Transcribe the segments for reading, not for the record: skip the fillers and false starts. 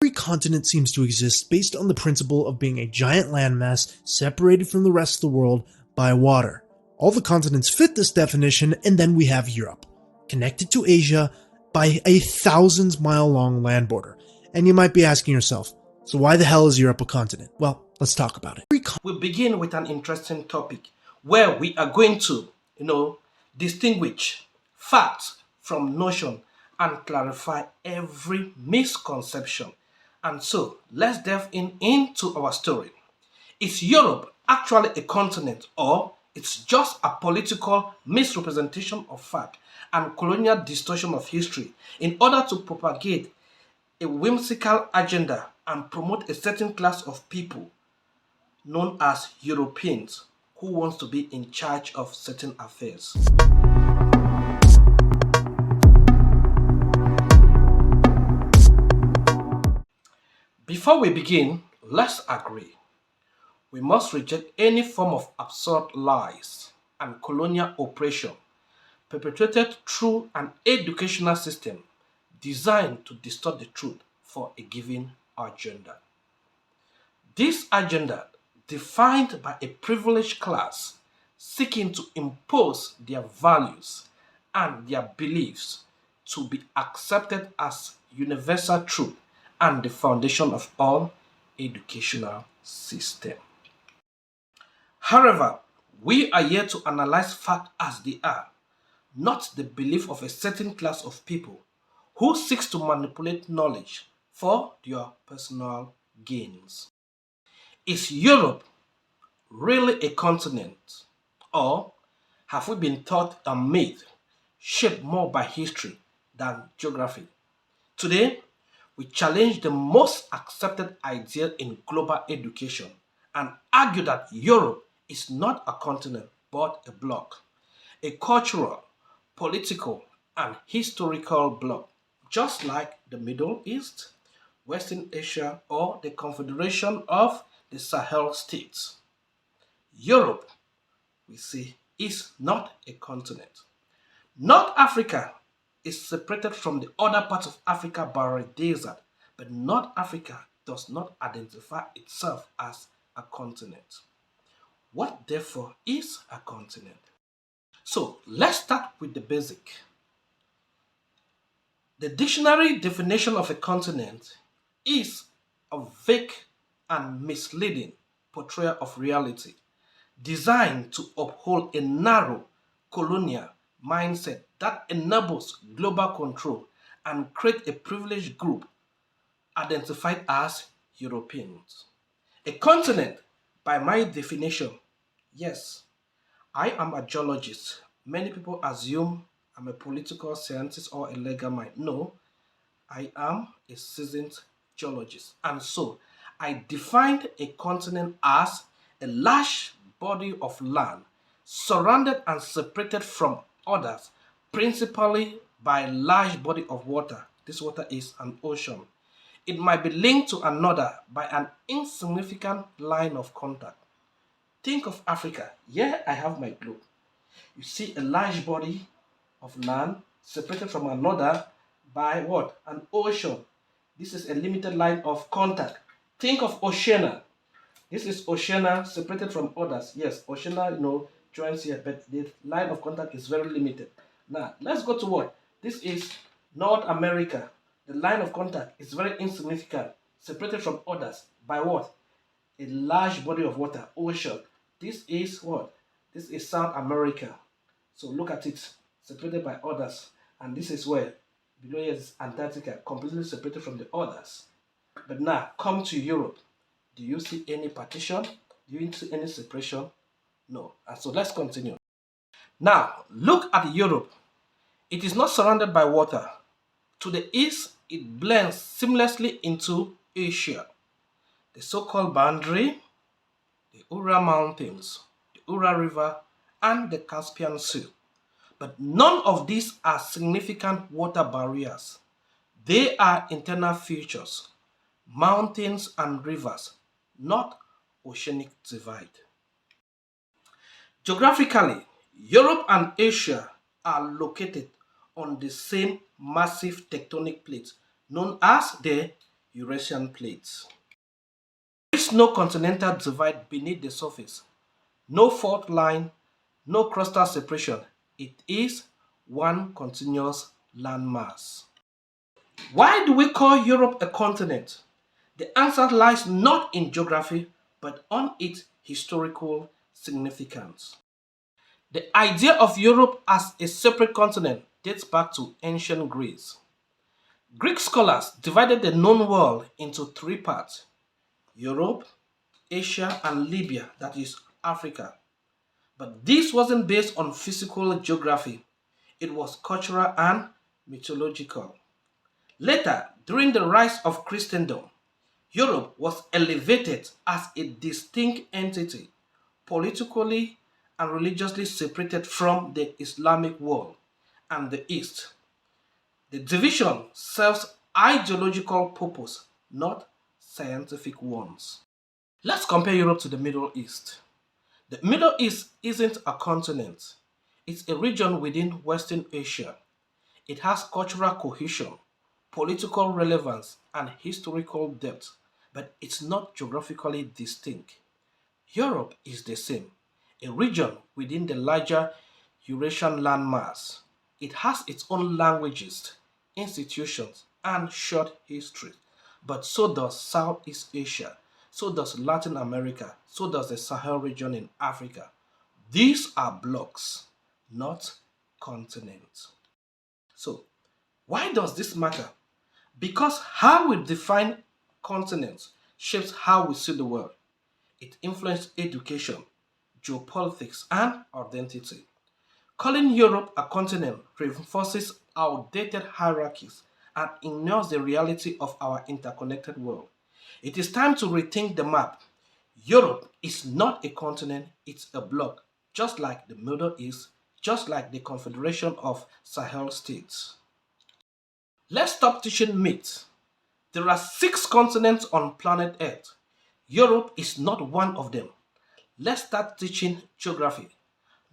Every continent seems to exist based on the principle of being a giant landmass separated from the rest of the world by water. All the continents fit this definition, and then we have Europe, connected to Asia by a thousands-mile-long land border. And you might be asking yourself, so why the hell is Europe a continent? Well, let's talk about it. We'll begin with an interesting topic where we are going to, distinguish facts from notion and clarify every misconception. And so, let's delve into our story. Is Europe actually a continent, or it's just a political misrepresentation of fact and colonial distortion of history in order to propagate a whimsical agenda and promote a certain class of people known as Europeans who wants to be in charge of certain affairs? Before we begin, let's agree. We must reject any form of absurd lies and colonial oppression perpetrated through an educational system designed to distort the truth for a given agenda. This agenda, defined by a privileged class seeking to impose their values and their beliefs to be accepted as universal truth and the foundation of all educational system. However, we are here to analyze facts as they are, not the belief of a certain class of people who seeks to manipulate knowledge for their personal gains. Is Europe really a continent, or have we been taught a myth shaped more by history than geography? Today, we challenge the most accepted idea in global education and argue that Europe is not a continent but a bloc, a cultural, political, and historical bloc, just like the Middle East, Western Asia, or the Confederation of the Sahel states. Europe, we say, is not a continent. North Africa is separated from the other parts of Africa by a desert, but North Africa does not identify itself as a continent. What therefore is a continent? So let's start with the basic. The dictionary definition of a continent is a vague and misleading portrayal of reality designed to uphold a narrow colonial mindset that enables global control and create a privileged group identified as Europeans. A continent, by my definition, yes, I am a geologist. Many people assume I'm a political scientist or a legal mind. No, I am a seasoned geologist. And so I defined a continent as a large body of land surrounded and separated from others, principally by a large body of water. This water is an ocean. It might be linked to another by an insignificant line of contact. Think of Africa. Here I have my globe. You see a large body of land separated from another by what? An ocean. This is a limited line of contact. Think of Oceania. This is Oceania separated from others. Yes, Oceania, joins here, but the line of contact is very limited. Now, let's go to what? This is North America. The line of contact is very insignificant, separated from others by what? A large body of water, ocean. This is what? This is South America. So look at it, separated by others. And this is where? Below here is Antarctica, completely separated from the others. But now, come to Europe. Do you see any partition? Do you see any separation? No. And so let's continue. Now, look at Europe. It is not surrounded by water. To the east, it blends seamlessly into Asia. The so-called boundary, the Ural Mountains, the Ural River, and the Caspian Sea. But none of these are significant water barriers. They are internal features, mountains and rivers, not oceanic divide. Geographically, Europe and Asia are located on the same massive tectonic plate known as the Eurasian Plate. There is no continental divide beneath the surface, no fault line, no crustal separation. It is one continuous landmass. Why do we call Europe a continent? The answer lies not in geography, but on its historical significance. The idea of Europe as a separate continent dates back to ancient Greece. Greek scholars divided the known world into three parts: Europe, Asia, and Libya, that is Africa. But this wasn't based on physical geography, it was cultural and mythological. Later, during the rise of Christendom, Europe was elevated as a distinct entity, politically and religiously separated from the Islamic world and the East. The division serves ideological purpose, not scientific ones. Let's compare Europe to the Middle East. The Middle East isn't a continent, it's a region within Western Asia. It has cultural cohesion, political relevance, and historical depth, but it's not geographically distinct. Europe is the same, a region within the larger Eurasian landmass. It has its own languages, institutions, and short history, but so does Southeast Asia, so does Latin America, so does the Sahel region in Africa. These are blocks, not continents. So, why does this matter? Because how we define continents shapes how we see the world. It influences education, geopolitics, and identity. Calling Europe a continent reinforces outdated hierarchies and ignores the reality of our interconnected world. It is time to rethink the map. Europe is not a continent, it's a bloc, just like the Middle East, just like the Confederation of Sahel States. Let's stop teaching myths. There are 6 continents on planet Earth. Europe is not one of them. Let's start teaching geography.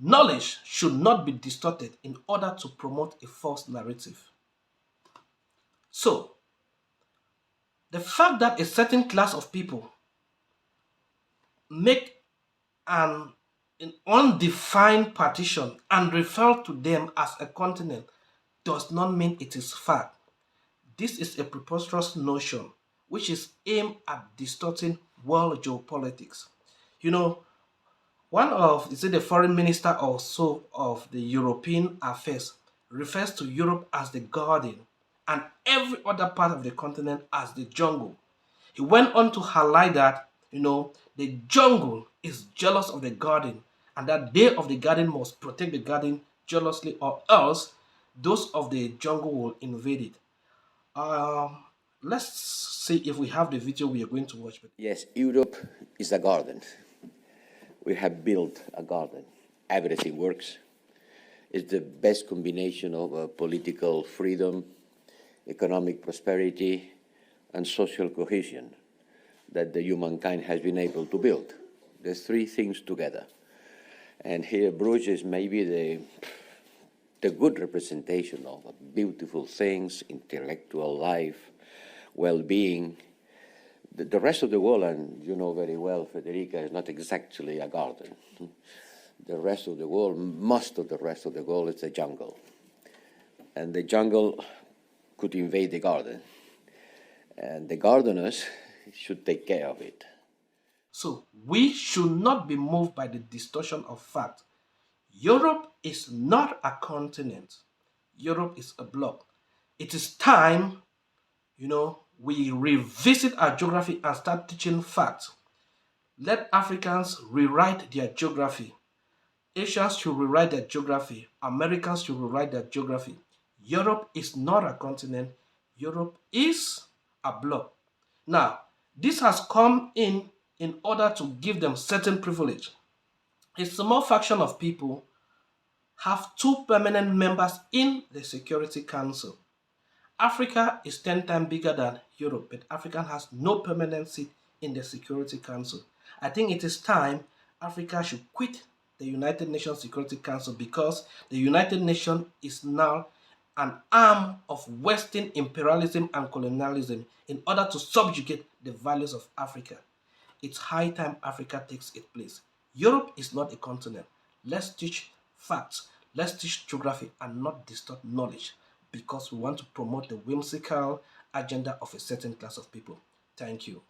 Knowledge should not be distorted in order to promote a false narrative. So, the fact that a certain class of people make an undefined partition and refer to them as a continent does not mean it is fact. This is a preposterous notion which is aimed at distorting world geopolitics. You know, is it the foreign minister or so of the European affairs refers to Europe as the garden and every other part of the continent as the jungle. He went on to highlight that, the jungle is jealous of the garden and that they of the garden must protect the garden jealously or else those of the jungle will invade it. Let's see if we have the video we are going to watch. Yes, Europe is a garden. We have built a garden. Everything works. It's the best combination of political freedom, economic prosperity, and social cohesion that the humankind has been able to build. There's 3 things together. And here Bruges is maybe the good representation of beautiful things, intellectual life, well-being. The rest of the world, and you know very well, Federica, is not exactly a garden. The rest of the world, most of the rest of the world is a jungle. And the jungle could invade the garden. And the gardeners should take care of it. So we should not be moved by the distortion of fact. Europe is not a continent. Europe is a bloc. It is time, we revisit our geography and start teaching facts. Let Africans rewrite their geography. Asians should rewrite their geography. Americans should rewrite their geography. Europe is not a continent. Europe is a bloc. Now, this has come in order to give them certain privilege. A small fraction of people have 2 permanent members in the Security Council. Africa is 10 times bigger than Europe, but Africa has no permanent seat in the Security Council. I think it is time Africa should quit the United Nations Security Council because the United Nations is now an arm of Western imperialism and colonialism in order to subjugate the values of Africa. It's high time Africa takes its place. Europe is not a continent. Let's teach facts, let's teach geography and not distort knowledge because we want to promote the whimsical agenda of a certain class of people. Thank you.